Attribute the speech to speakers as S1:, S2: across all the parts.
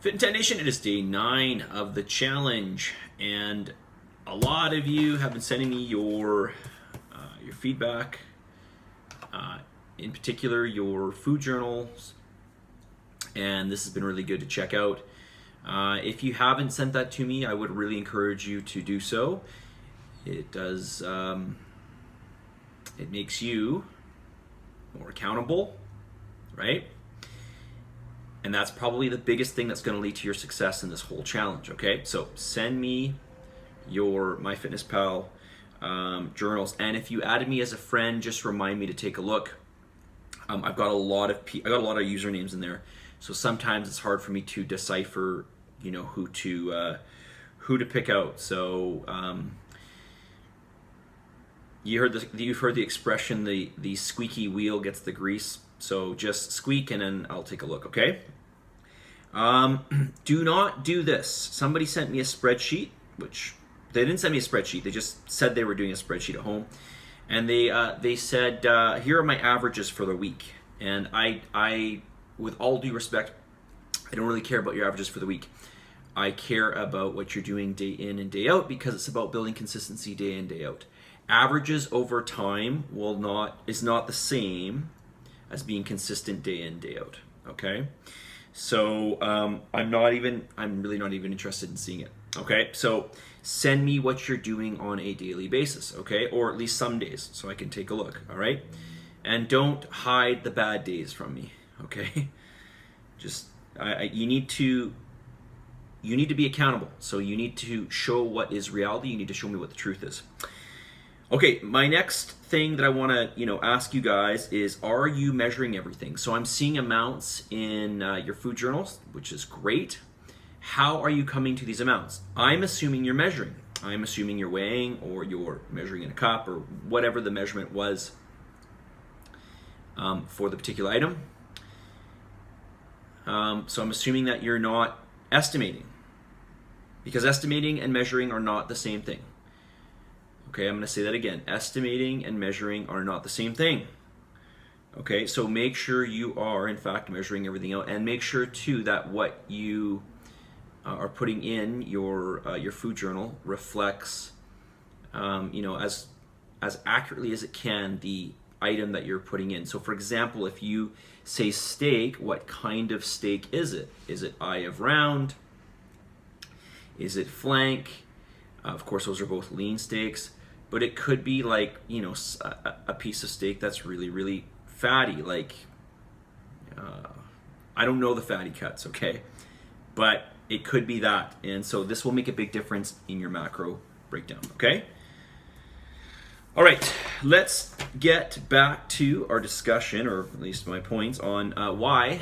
S1: Fitin10 Nation, it is day 9 of the challenge, and a lot of you have been sending me your feedback, in particular your food journals, and this has been really good to check out. If you haven't sent that to me, I would really encourage you to do so. It does, it makes you more accountable, right? And that's probably the biggest thing that's going to lead to your success in this whole challenge, okay? So send me your MyFitnessPal journals, and if you added me as a friend, just remind me to take a look. I've got a lot of usernames in there, so sometimes it's hard for me to decipher, you know, who to pick out. So you've heard the expression, the squeaky wheel gets the grease. So just squeak and then I'll take a look, okay? Do not do this. Somebody sent me a spreadsheet, which they didn't send me a spreadsheet. They just said they were doing a spreadsheet at home. And they said, here are my averages for the week. And I, with all due respect, I don't really care about your averages for the week. I care about what you're doing day in and day out, because it's about building consistency day in, day out. Averages over time is not the same as being consistent day in, day out, okay? So I'm really not even interested in seeing it, okay? So send me what you're doing on a daily basis, okay? Or at least some days, so I can take a look, all right? And don't hide the bad days from me, okay? Just, you need to be accountable. So you need to show what is reality. You need to show me what the truth is. Okay, my next thing that I want to, ask you guys is, are you measuring everything? So I'm seeing amounts in your food journals, which is great. How are you coming to these amounts? I'm assuming you're measuring. I'm assuming you're weighing, or you're measuring in a cup, or whatever the measurement was for the particular item. So I'm assuming that you're not estimating, because estimating and measuring are not the same thing. Okay, I'm going to say that again. Estimating and measuring are not the same thing. Okay, so make sure you are, in fact, measuring everything out, and make sure too that what you are putting in your food journal reflects, as accurately as it can, the item that you're putting in. So, for example, if you say steak, what kind of steak is it? Is it eye of round? Is it flank? Of course, those are both lean steaks. But it could be like, a piece of steak that's really, really fatty. Like, I don't know the fatty cuts, okay? But it could be that. And so this will make a big difference in your macro breakdown, okay? All right, let's get back to our discussion, or at least my points, on why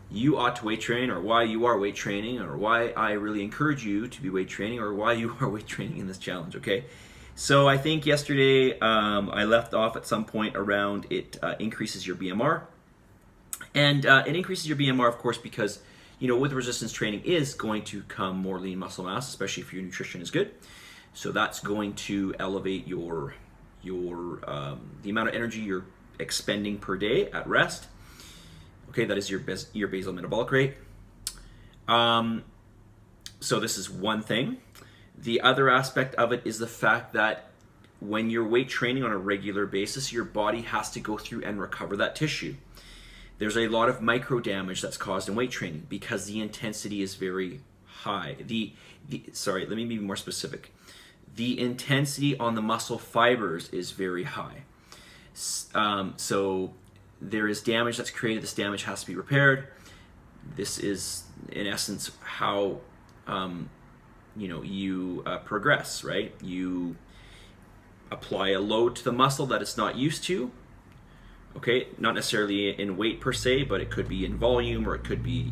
S1: you ought to weight train, or why you are weight training, or why I really encourage you to be weight training, or why you are weight training in this challenge, okay? So I think yesterday I left off at some point around it increases your BMR. And it increases your BMR, of course, because, with resistance training is going to come more lean muscle mass, especially if your nutrition is good. So that's going to elevate your the amount of energy you're expending per day at rest. Okay, that is your basal metabolic rate. So this is one thing. The other aspect of it is the fact that when you're weight training on a regular basis, your body has to go through and recover that tissue. There's a lot of micro damage that's caused in weight training because the intensity is very high. Sorry, let me be more specific. The intensity on the muscle fibers is very high. So there is damage that's created. This damage has to be repaired. This is, in essence, how you progress, right? You apply a load to the muscle that it's not used to. Okay, not necessarily in weight per se, but it could be in volume, or it could be,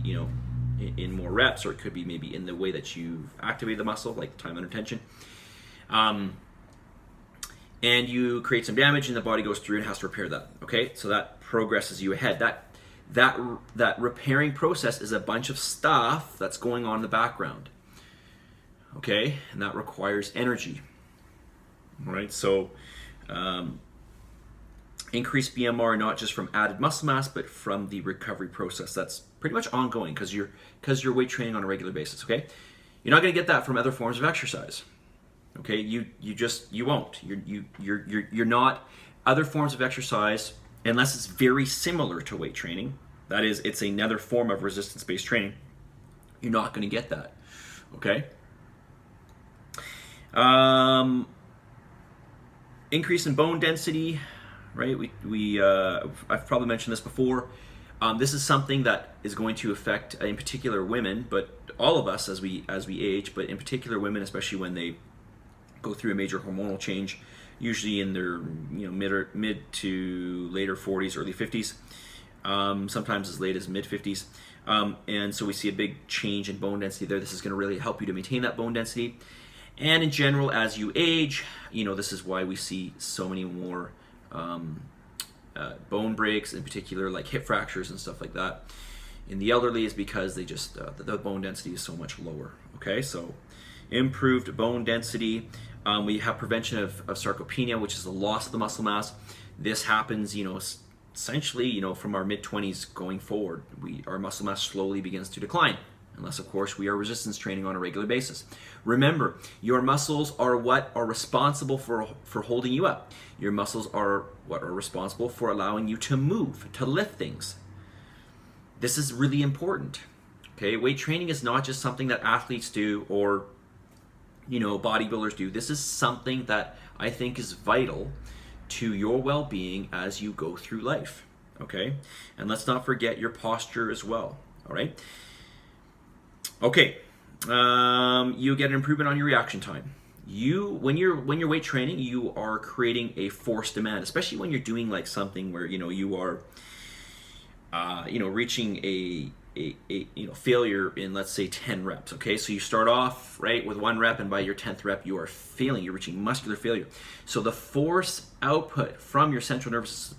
S1: in more reps, or it could be maybe in the way that you've activated the muscle, like time under tension. And you create some damage, and the body goes through and has to repair that. Okay, so that progresses you ahead. That repairing process is a bunch of stuff that's going on in the background. Okay, and that requires energy. All right, so increased BMR not just from added muscle mass, but from the recovery process. That's pretty much ongoing because you're weight training on a regular basis. Okay, you're not going to get that from other forms of exercise. Okay, you won't. You're not other forms of exercise unless it's very similar to weight training. That is, it's another form of resistance-based training. You're not going to get that. Okay. Increase in bone density, right? I've probably mentioned this before. This is something that is going to affect, in particular, women, but all of us as we age, but in particular women, especially when they go through a major hormonal change, usually in their mid to later 40s, early 50s, sometimes as late as mid 50s, and so we see a big change in bone density there. This is going to really help you to maintain that bone density. And in general, as you age, this is why we see so many more bone breaks, in particular like hip fractures and stuff like that in the elderly, is because they just the bone density is so much lower. Okay, so improved bone density. We have prevention of sarcopenia, which is the loss of the muscle mass. This happens, essentially, from our mid-20s going forward. Our muscle mass slowly begins to decline, unless, of course, we are resistance training on a regular basis. Remember, your muscles are what are responsible for holding you up. Your muscles are what are responsible for allowing you to move, to lift things. This is really important. Okay, weight training is not just something that athletes do or bodybuilders do. This is something that I think is vital to your well-being as you go through life. Okay, and let's not forget your posture as well. All right. Okay, you get an improvement on your reaction time. When you're weight training, you are creating a force demand, especially when you're doing like something where you are reaching a failure in, let's say, 10 reps. Okay, so you start off right with 1 rep, and by your 10th rep you are failing. You're reaching muscular failure. So the force output from your central nervous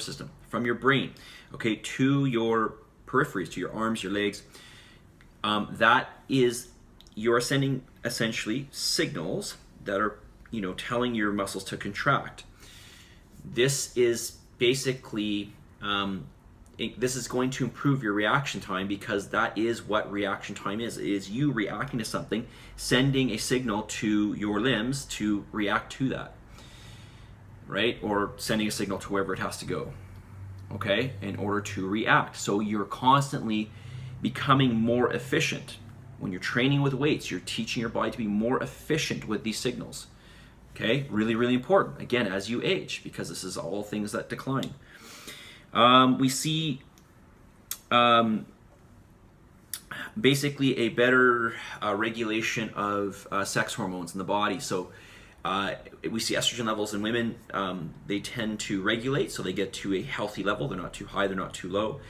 S1: system, from your brain, okay, to your peripheries, to your arms, your legs, you're sending essentially signals that are telling your muscles to contract. This is basically this is going to improve your reaction time, because that is what reaction time is you reacting to something, sending a signal to your limbs to react to that, right? Or sending a signal to wherever it has to go, okay, in order to react. So you're constantly becoming more efficient. When you're training with weights, you're teaching your body to be more efficient with these signals. Okay, really, really important, again, as you age, because this is all things that decline. We see basically a better regulation of sex hormones in the body. So we see estrogen levels in women, they tend to regulate, so they get to a healthy level. They're not too high, they're not too low.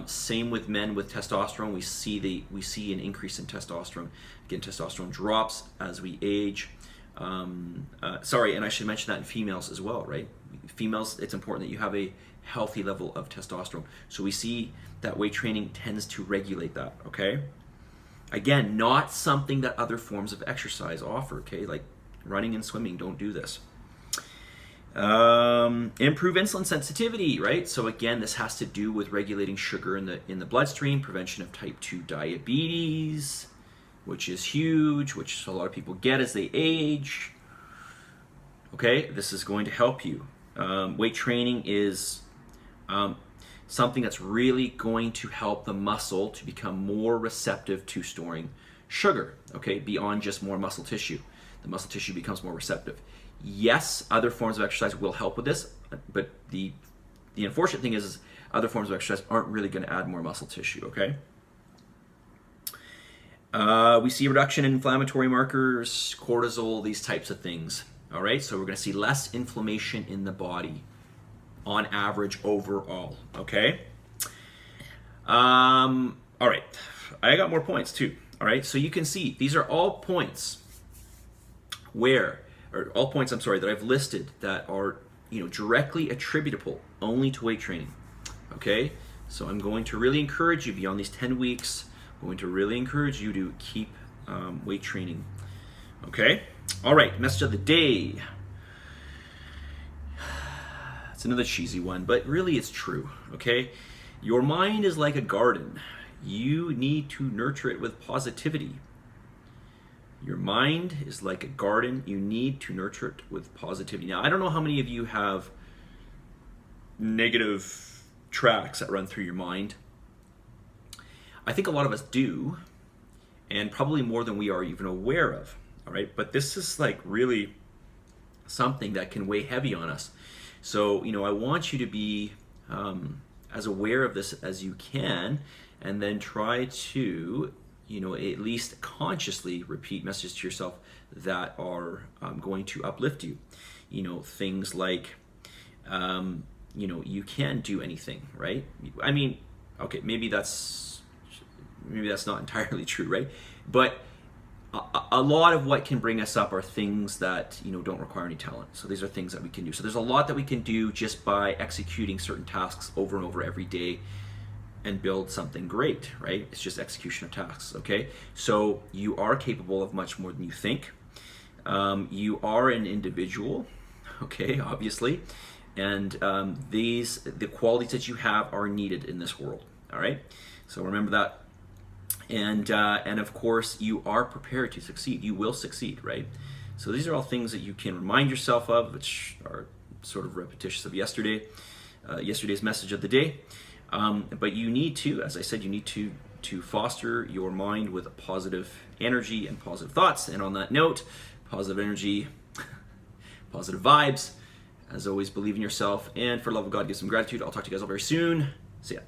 S1: Same with men with testosterone. We see an increase in testosterone. Again, testosterone drops as we age. And I should mention that in females as well, right? Females, it's important that you have a healthy level of testosterone. So we see that weight training tends to regulate that, okay? Again, not something that other forms of exercise offer, okay? Like running and swimming don't do this. Improve insulin sensitivity, right? So again, this has to do with regulating sugar in the bloodstream, prevention of type 2 diabetes, which is huge, which a lot of people get as they age. Okay, this is going to help you. Weight training is something that's really going to help the muscle to become more receptive to storing sugar, okay, beyond just more muscle tissue. The muscle tissue becomes more receptive. Yes, other forms of exercise will help with this, but the unfortunate thing is other forms of exercise aren't really going to add more muscle tissue, okay? We see a reduction in inflammatory markers, cortisol, these types of things, all right? So we're going to see less inflammation in the body on average overall, okay? All right, I got more points too, all right? So you can see these are all points that I've listed that are directly attributable only to weight training, okay? So I'm going to really encourage you beyond these 10 weeks, I'm going to really encourage you to keep weight training, okay? All right, message of the day. It's another cheesy one, but really it's true, okay? Your mind is like a garden. You need to nurture it with positivity. Your mind is like a garden. You need to nurture it with positivity. Now, I don't know how many of you have negative tracks that run through your mind. I think a lot of us do, and probably more than we are even aware of. All right, but this is like really something that can weigh heavy on us. So, I want you to be as aware of this as you can, and then try to, at least consciously repeat messages to yourself that are going to uplift you. Things like, you can do anything, right? I mean, okay, maybe that's not entirely true, right? But a lot of what can bring us up are things that don't require any talent. So these are things that we can do. So there's a lot that we can do just by executing certain tasks over and over every day and build something great, right? It's just execution of tasks, okay? So you are capable of much more than you think. You are an individual, okay, obviously, and the qualities that you have are needed in this world, all right? So remember that. And of course, you are prepared to succeed. You will succeed, right? So these are all things that you can remind yourself of, which are sort of repetitious of yesterday's message of the day. But you need to, as I said, you need to foster your mind with positive energy and positive thoughts. And on that note, positive energy, positive vibes. As always, believe in yourself. And for the love of God, give some gratitude. I'll talk to you guys all very soon. See ya.